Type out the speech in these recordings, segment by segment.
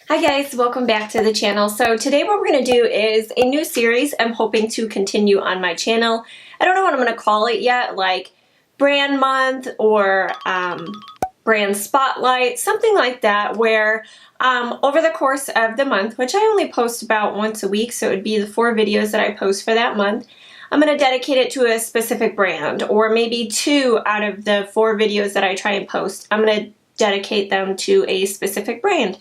Hi guys, welcome back to the channel. So today what we're going to do is a new series I'm hoping to continue on my channel. I don't know what I'm going to call it yet, like brand month or brand spotlight, something like that, where over the course of the month, which I only post about once a week, so it would be the 4 videos that I post for that month, I'm going to dedicate it to a specific brand, or maybe 2 out of the 4 videos that I try and post, I'm going to dedicate them to a specific brand.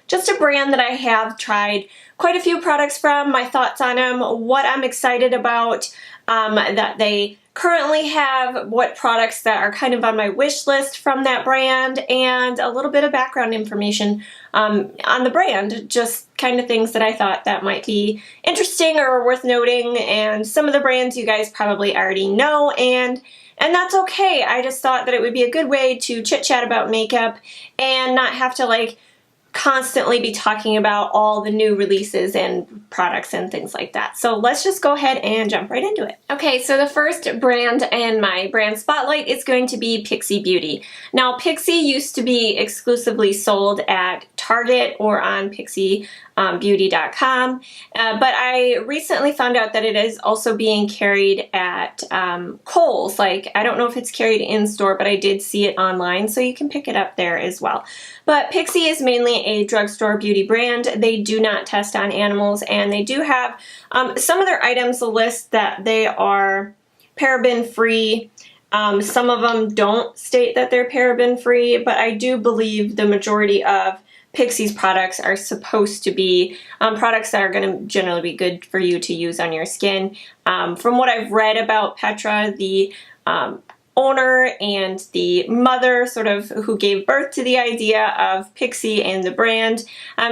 Just a brand that I have tried quite a few products from, my thoughts on them, what I'm excited about that they currently have, what products that are kind of on my wish list from that brand, and a little bit of background information on the brand, just kind of things that I thought that might be interesting or worth noting. And some of the brands you guys probably already know, and that's okay. I just thought that it would be a good way to chit chat about makeup and not have to like constantly be talking about all the new releases and products and things like that. So let's just go ahead and jump right into it. Okay, so the first brand in my brand spotlight is going to be Pixie Beauty. Now, Pixi used to be exclusively sold at Target or on PixiBeauty.com, but I recently found out that it is also being carried at Kohl's. Like, I don't know if it's carried in store, but I did see it online, so you can pick it up there as well. But Pixi is mainly a drugstore beauty brand. They do not test on animals, and they do have some of their items list that they are paraben free. Some of them don't state that they're paraben free, but I do believe the majority of Pixi's products are supposed to be products that are going to generally be good for you to use on your skin. From what I've read about Petra, the owner and the mother sort of who gave birth to the idea of Pixi and the brand.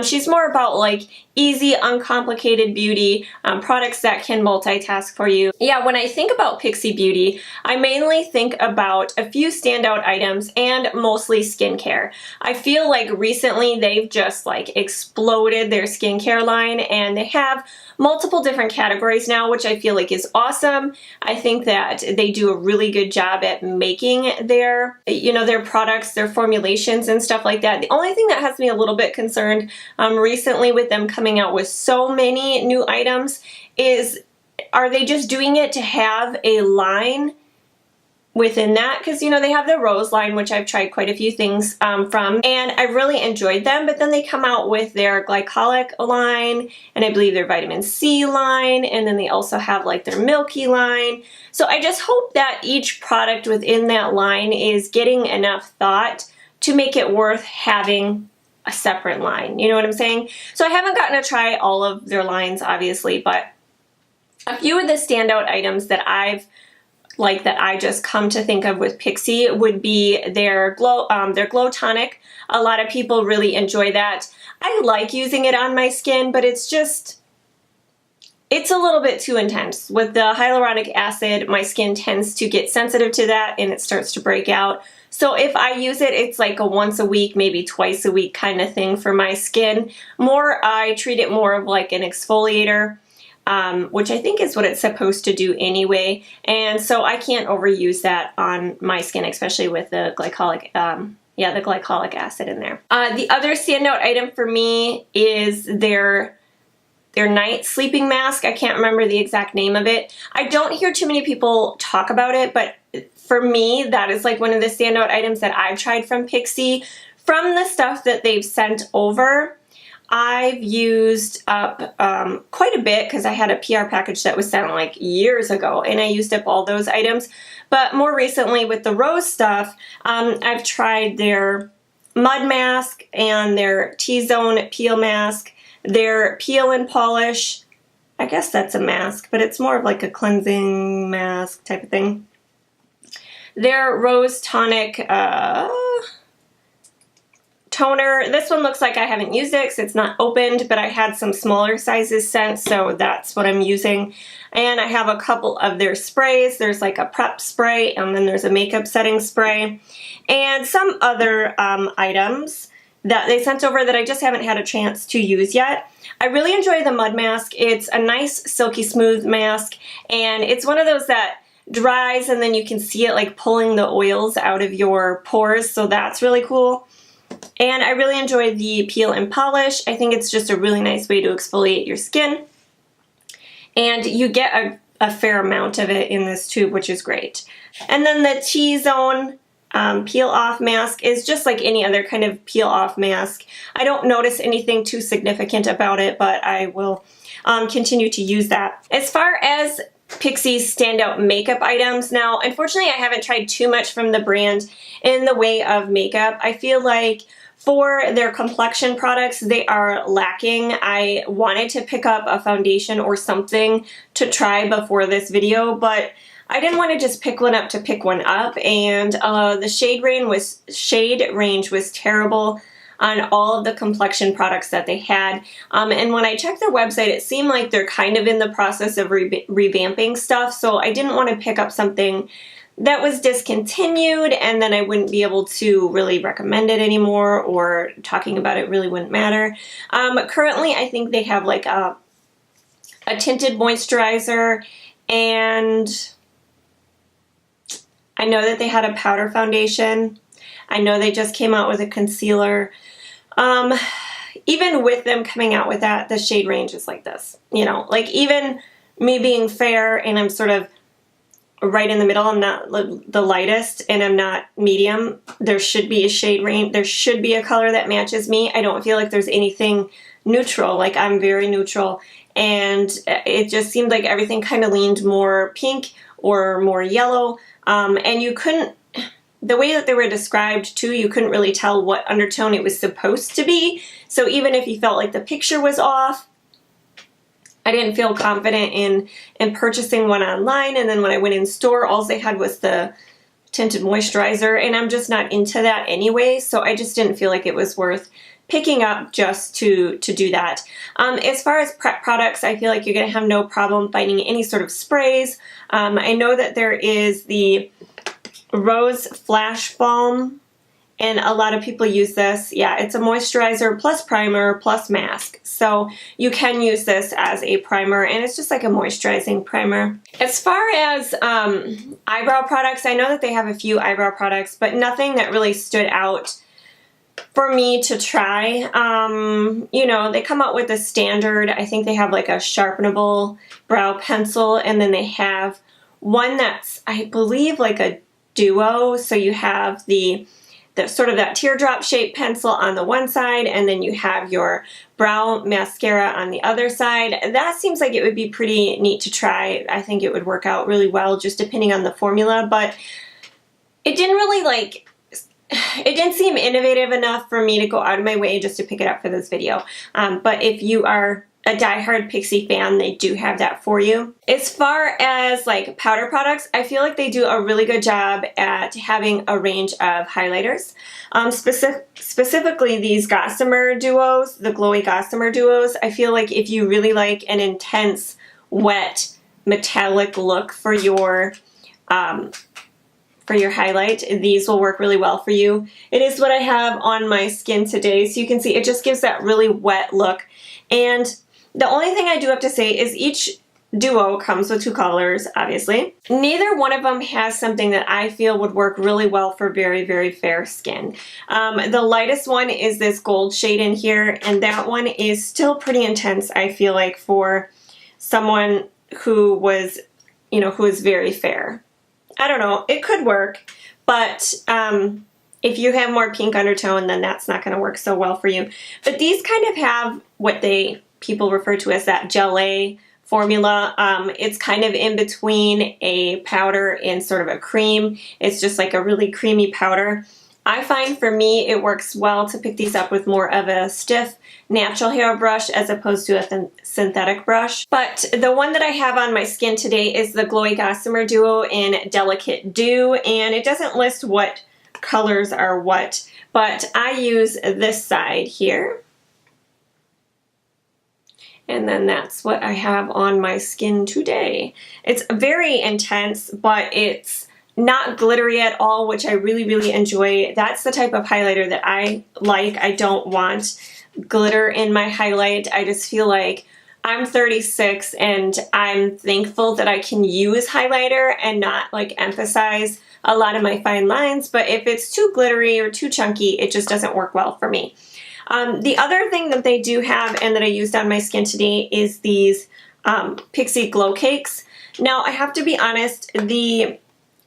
She's more about like easy, uncomplicated beauty, products that can multitask for you. Yeah, when I think about Pixie Beauty, I mainly think about a few standout items and mostly skincare. I feel like recently they've just like exploded their skincare line, and they have multiple different categories now, which I feel like is awesome. I think that they do a really good job at making their, their products, their formulations and stuff like that. The only thing that has me a little bit concerned recently with them coming out with so many new items is, are they just doing it to have a line within that? Because they have the rose line, which I've tried quite a few things from, and I really enjoyed them, but then they come out with their glycolic line, and I believe their vitamin C line, and then they also have like their milky line. So I just hope that each product within that line is getting enough thought to make it worth having a separate line. You know what I'm saying? So I haven't gotten to try all of their lines, obviously, but a few of the standout items that I just come to think of with Pixi would be their Glow Tonic. A lot of people really enjoy that. I like using it on my skin, but it's a little bit too intense. With the hyaluronic acid, my skin tends to get sensitive to that and it starts to break out. So if I use it, it's like a once a week, maybe twice a week kind of thing for my skin. I treat it more of like an exfoliator, which I think is what it's supposed to do anyway. And so I can't overuse that on my skin, especially with the glycolic, the glycolic acid in there. The other standout item for me is their night sleeping mask. I can't remember the exact name of it. I don't hear too many people talk about it, but for me, that is like one of the standout items that I've tried from Pixi. From the stuff that they've sent over, I've used up quite a bit because I had a PR package that was sent like years ago, and I used up all those items. But more recently with the rose stuff, I've tried their mud mask and their T-zone peel mask, their peel and polish. I guess that's a mask, but it's more of like a cleansing mask type of thing. Their rose tonic toner. This one looks like I haven't used it because it's not opened, but I had some smaller sizes sent, so that's what I'm using. And I have a couple of their sprays. There's like a prep spray, and then there's a makeup setting spray, and some other items that they sent over that I just haven't had a chance to use yet. I really enjoy the mud mask. It's a nice silky smooth mask, and it's one of those that dries and then you can see it like pulling the oils out of your pores, so that's really cool. And I really enjoy the peel and polish. I think it's just a really nice way to exfoliate your skin. And you get a fair amount of it in this tube, which is great. And then the T-Zone peel off mask is just like any other kind of peel off mask. I don't notice anything too significant about it, but I will continue to use that. As far as Pixie's standout makeup items, now unfortunately I haven't tried too much from the brand in the way of makeup. I feel like for their complexion products, they are lacking. I wanted to pick up a foundation or something to try before this video, but I didn't want to just pick one up to pick one up, and the shade range was terrible on all of the complexion products that they had. And when I checked their website, it seemed like they're kind of in the process of revamping stuff, so I didn't want to pick up something that was discontinued and then I wouldn't be able to really recommend it anymore, or talking about it really wouldn't matter. Currently, I think they have like a tinted moisturizer, and I know that they had a powder foundation. I know they just came out with a concealer. Even with them coming out with that, the shade range is like this. You know, like even me being fair and I'm sort of right in the middle, I'm not the lightest and I'm not medium, there should be a shade range, there should be a color that matches me. I don't feel like there's anything neutral, like I'm very neutral, and it just seemed like everything kind of leaned more pink or more yellow, and you couldn't, the way that they were described too, you couldn't really tell what undertone it was supposed to be. So even if you felt like the picture was off, I didn't feel confident in purchasing one online. And then when I went in store, all they had was the tinted moisturizer, and I'm just not into that anyway, so I just didn't feel like it was worth picking up just to do that. As far as prep products, I feel like you're going to have no problem finding any sort of sprays. I know that there is the Rose Flash Balm, and a lot of people use this. Yeah, it's a moisturizer plus primer plus mask. So you can use this as a primer, and it's just like a moisturizing primer. As far as eyebrow products, I know that they have a few eyebrow products, but nothing that really stood out for me to try. You know, they come out with the standard, I think they have like a sharpenable brow pencil, and then they have one that's, I believe, like a duo. So you have the sort of that teardrop shaped pencil on the one side, and then you have your brow mascara on the other side. That seems like it would be pretty neat to try. I think it would work out really well just depending on the formula, but it didn't really like, it didn't seem innovative enough for me to go out of my way just to pick it up for this video. But if you are a diehard Pixi fan, they do have that for you. As far as like powder products, I feel like they do a really good job at having a range of highlighters. Specifically these Gossamer Duos, the glowy Gossamer Duos. I feel like if you really like an intense, wet, metallic look for your highlight, these will work really well for you. It is what I have on my skin today, so you can see it just gives that really wet look. And the only thing I do have to say is each duo comes with two colors, obviously. Neither one of them has something that I feel would work really well for very, very fair skin. The lightest one is this gold shade in here, and that one is still pretty intense, I feel like, for someone who was, you know, who is very fair. I don't know, it could work, but if you have more pink undertone, then that's not going to work so well for you. But these kind of have what people refer to as that gelée formula. It's kind of in between a powder and sort of a cream. It's just like a really creamy powder. I find for me it works well to pick these up with more of a stiff natural hair brush as opposed to a synthetic brush. But the one that I have on my skin today is the Glowy Gossamer Duo in Delicate Dew, and it doesn't list what colors are what, but I use this side here. And then that's what I have on my skin today. It's very intense, but it's not glittery at all, which I really, really enjoy. That's the type of highlighter that I like. I don't want glitter in my highlight. I just feel like I'm 36 and I'm thankful that I can use highlighter and not like emphasize a lot of my fine lines, but if it's too glittery or too chunky, it just doesn't work well for me. The other thing that they do have and that I used on my skin today is these Pixie Glow Cakes. Now, I have to be honest, the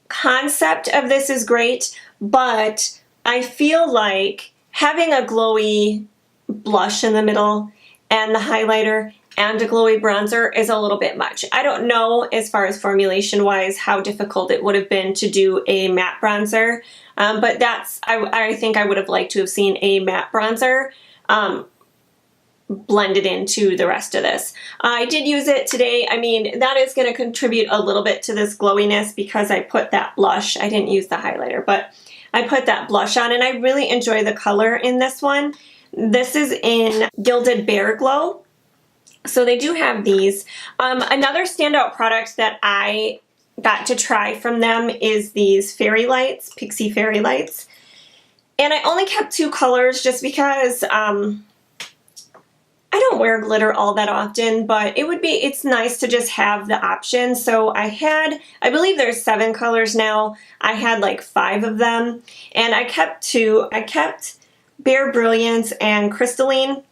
concept of this is great, but I feel like having a glowy blush in the middle and the highlighter and a glowy bronzer is a little bit much. I don't know, as far as formulation wise, how difficult it would have been to do a matte bronzer, but I think I would have liked to have seen a matte bronzer blended into the rest of this. I did use it today. I mean, that is going to contribute a little bit to this glowiness because I put that blush. I didn't use the highlighter, but I put that blush on, and I really enjoy the color in this one. This is in Gilded Bear Glow. So they do have these. Another standout product that I got to try from them is these fairy lights, Pixie fairy lights. And I only kept 2 colors just because I don't wear glitter all that often, but it's nice to just have the option. So I believe there's 7 colors now. I had like 5 of them, and I kept 2. I kept Bare Brilliance and Crystalline.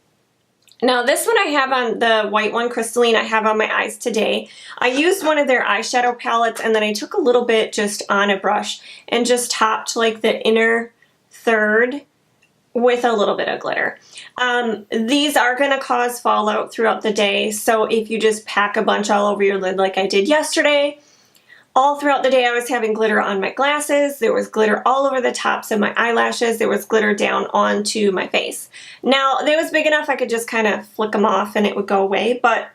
Now this one I have on, the white one, Crystalline, I have on my eyes today. I used one of their eyeshadow palettes, and then I took a little bit just on a brush and just topped like the inner third with a little bit of glitter. These are going to cause fallout throughout the day, so if you just pack a bunch all over your lid like I did yesterday, all throughout the day I was having glitter on my glasses, there was glitter all over the tops of my eyelashes, there was glitter down onto my face. Now, they was big enough I could just kind of flick them off and it would go away, but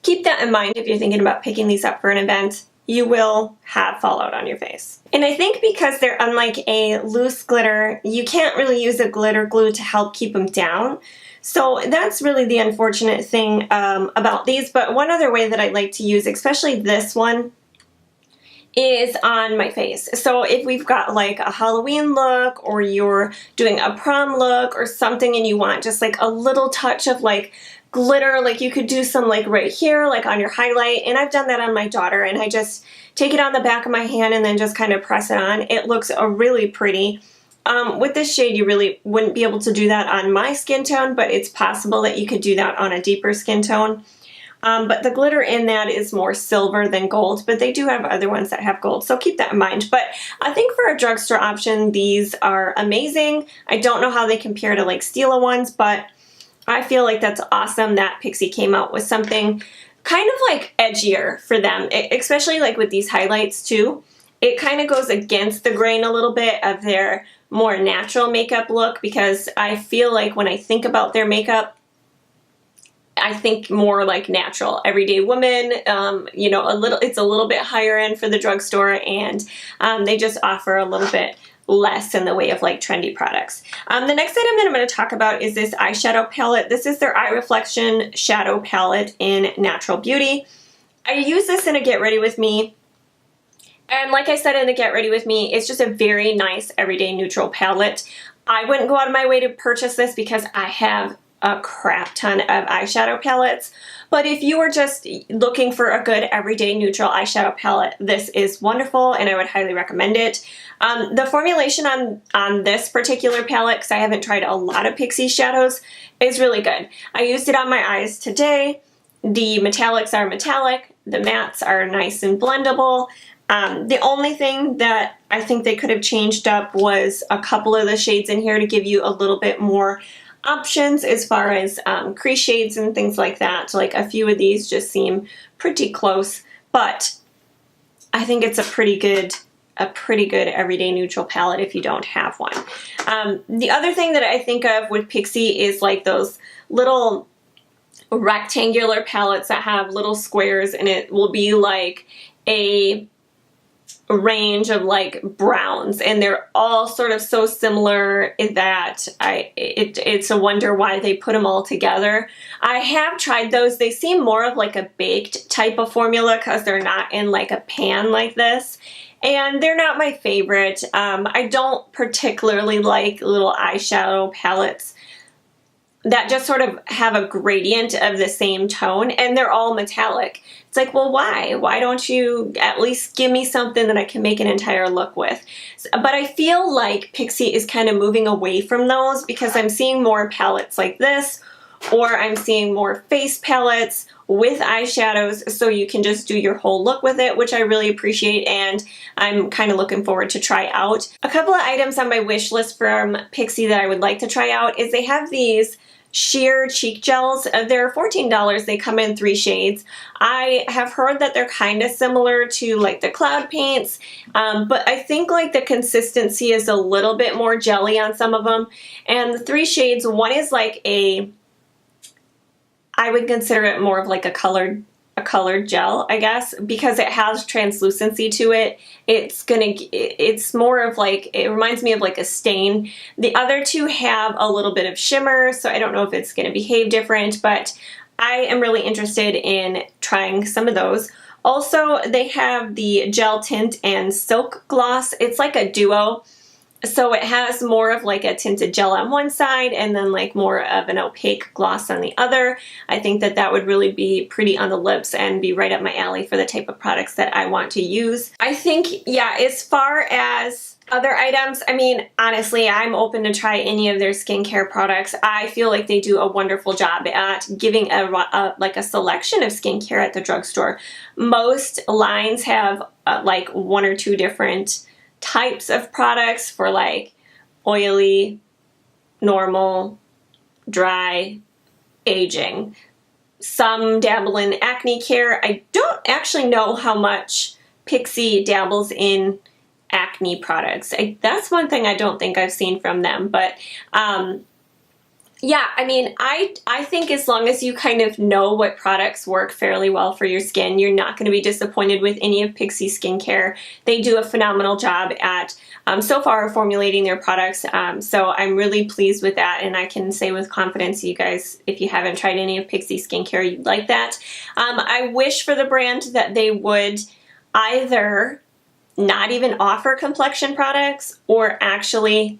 keep that in mind if you're thinking about picking these up for an event. You will have fallout on your face. And I think because they're unlike a loose glitter, you can't really use a glitter glue to help keep them down. So that's really the unfortunate thing about these. But one other way that I like to use, especially this one, is on my face. So if we've got like a Halloween look, or you're doing a prom look or something, and you want just like a little touch of like glitter, like you could do some like right here, like on your highlight. And I've done that on my daughter, and I just take it on the back of my hand and then just kind of press it on. It looks really pretty. With this shade, you really wouldn't be able to do that on my skin tone, but it's possible that you could do that on a deeper skin tone. But the glitter in that is more silver than gold, but they do have other ones that have gold, so keep that in mind. But I think for a drugstore option, these are amazing. I don't know how they compare to like Stila ones, but I feel like that's awesome that Pixi came out with something kind of like edgier for them, especially like with these highlights too. It kind of goes against the grain a little bit of their more natural makeup look, because I feel like when I think about their makeup, I think more like natural, everyday woman, you know, it's a little bit higher end for the drugstore, and they just offer a little bit less in the way of like trendy products. The next item that I'm going to talk about is this eyeshadow palette. This is their Eye Reflection Shadow Palette in Natural Beauty. I use this in a Get Ready With Me. And like I said in the Get Ready With Me, it's just a very nice everyday neutral palette. I wouldn't go out of my way to purchase this because I have a crap ton of eyeshadow palettes. But if you are just looking for a good everyday neutral eyeshadow palette, this is wonderful and I would highly recommend it. The formulation on this particular palette, because I haven't tried a lot of Pixi shadows, is really good. I used it on my eyes today. The metallics are metallic. The mattes are nice and blendable. The only thing that I think they could have changed up was a couple of the shades in here to give you a little bit more options as far as crease shades and things like that. So like a few of these just seem pretty close, but I think it's a pretty good everyday neutral palette if you don't have one. The other thing that I think of with Pixi is like those little rectangular palettes that have little squares, and it will be like a range of like browns, and they're all sort of so similar that it's a wonder why they put them all together. I have tried those. They seem more of like a baked type of formula because they're not in like a pan like this, and they're not my favorite. I don't particularly like little eyeshadow palettes that just sort of have a gradient of the same tone, and they're all metallic. It's like, well, why? Why don't you at least give me something that I can make an entire look with? But I feel like Pixi is kind of moving away from those because I'm seeing more palettes like this, or I'm seeing more face palettes with eyeshadows, so you can just do your whole look with it, which I really appreciate, and I'm kind of looking forward to try out. A couple of items on my wish list from Pixi that I would like to try out is they have these sheer cheek gels. They're $14. They come in 3 shades. I have heard that they're kind of similar to like the cloud paints, but I think like the consistency is a little bit more jelly on some of them. And the 3 shades, one is like I would consider it more of like a colored gel, I guess, because it has translucency to it. It's more of like, it reminds me of like a stain. The other 2 have a little bit of shimmer, so I don't know if it's going to behave different, but I am really interested in trying some of those. Also, they have the GelTint and SilkGloss. It's like a duo. So it has more of like a tinted gel on one side and then like more of an opaque gloss on the other. I think that that would really be pretty on the lips and be right up my alley for the type of products that I want to use. I think, yeah, as far as other items, I mean, honestly, I'm open to try any of their skincare products. I feel like they do a wonderful job at giving like a selection of skincare at the drugstore. Most lines have like 1 or 2 different types of products for like oily, normal, dry, aging. Some dabble in acne care. I don't actually know how much Pixi dabbles in acne products. That's one thing I don't think I've seen from them, but yeah, I mean, I think as long as you kind of know what products work fairly well for your skin, you're not going to be disappointed with any of Pixi skincare. They do a phenomenal job at, so far, formulating their products, so I'm really pleased with that, and I can say with confidence, you guys, if you haven't tried any of Pixi skincare, you'd like that. I wish for the brand that they would either not even offer complexion products or actually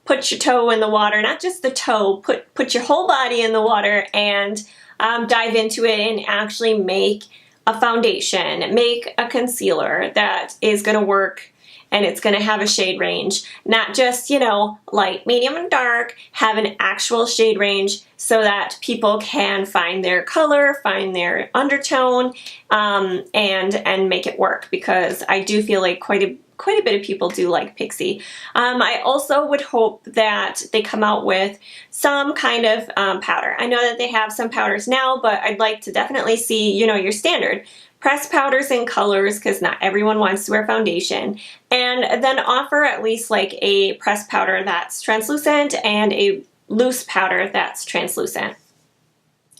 put your toe in the water, not just the toe, put your whole body in the water and dive into it and actually make a foundation, make a concealer that is going to work and it's going to have a shade range. Not just, you know, light, medium, and dark, have an actual shade range so that people can find their color, find their undertone, and make it work, because I do feel like quite a bit of people do like Pixi. I also would hope that they come out with some kind of powder. I know that they have some powders now, but I'd like to definitely see, you know, your standard pressed powders in colors, because not everyone wants to wear foundation, and then offer at least like a pressed powder that's translucent and a loose powder that's translucent.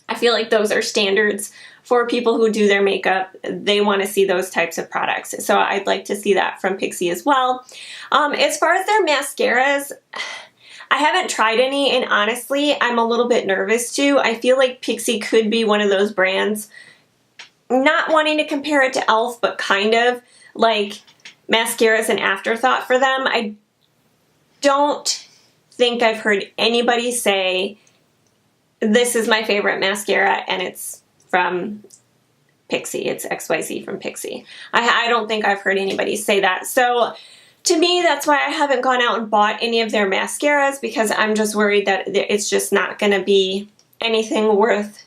I feel like those are standards for people who do their makeup. They want to see those types of products. So I'd like to see that from Pixi as well. As far as their mascaras, I haven't tried any, and honestly, I'm a little bit nervous too. I feel like Pixi could be one of those brands, not wanting to compare it to e.l.f., but kind of like mascara's an afterthought for them. I don't think I've heard anybody say, this is my favorite mascara and it's from Pixi. It's XYZ from Pixi. I don't think I've heard anybody say that. So to me, that's why I haven't gone out and bought any of their mascaras, because I'm just worried that it's just not going to be anything worth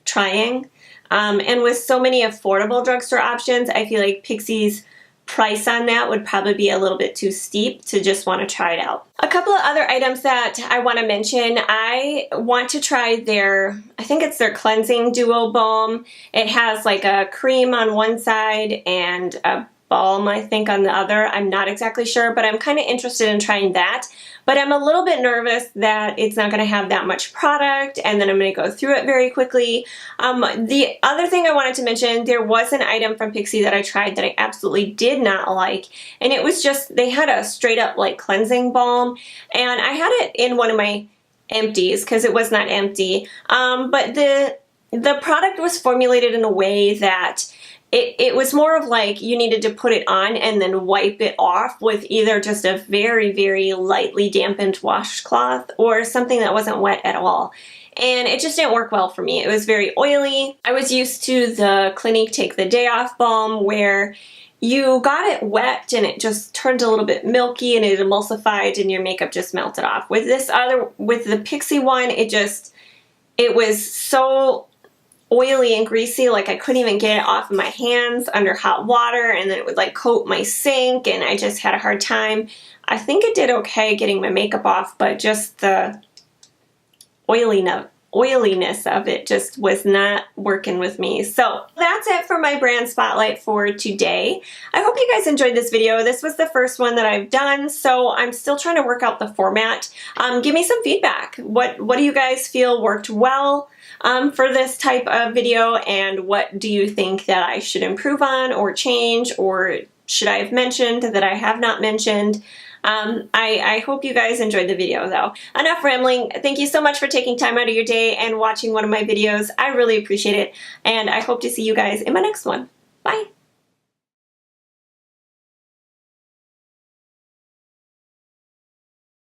trying. And with so many affordable drugstore options, I feel like Pixi's price on that would probably be a little bit too steep to just want to try it out. A couple of other items that I want to mention. I want to try their, I think it's their cleansing Duo Balm. It has like a cream on one side and a balm, I think, on the other. I'm not exactly sure, but I'm kind of interested in trying that. But I'm a little bit nervous that it's not going to have that much product and then I'm going to go through it very quickly. The other thing I wanted to mention, there was an item from Pixi that I tried that I absolutely did not like, and it was just, they had a straight up like cleansing balm, and I had it in one of my empties because it was not empty, but the product was formulated in a way that it was more of like you needed to put it on and then wipe it off with either just a very, very lightly dampened washcloth or something that wasn't wet at all. And it just didn't work well for me. It was very oily. I was used to the Clinique Take the Day Off balm where you got it wet and it just turned a little bit milky and it emulsified and your makeup just melted off. With this with the Pixi one, it was so oily and greasy, like I couldn't even get it off of my hands under hot water, and then it would like coat my sink, and I just had a hard time. I think it did okay getting my makeup off, but just the oiliness of it just was not working with me. So that's it for my brand spotlight for today. I hope you guys enjoyed this video. This was the first one that I've done, so I'm still trying to work out the format. Give me some feedback. What do you guys feel worked well for this type of video, and what do you think that I should improve on or change, or should I have mentioned that I have not mentioned? I hope you guys enjoyed the video though. Enough rambling. Thank you so much for taking time out of your day and watching one of my videos. I really appreciate it, and I hope to see you guys in my next one. Bye!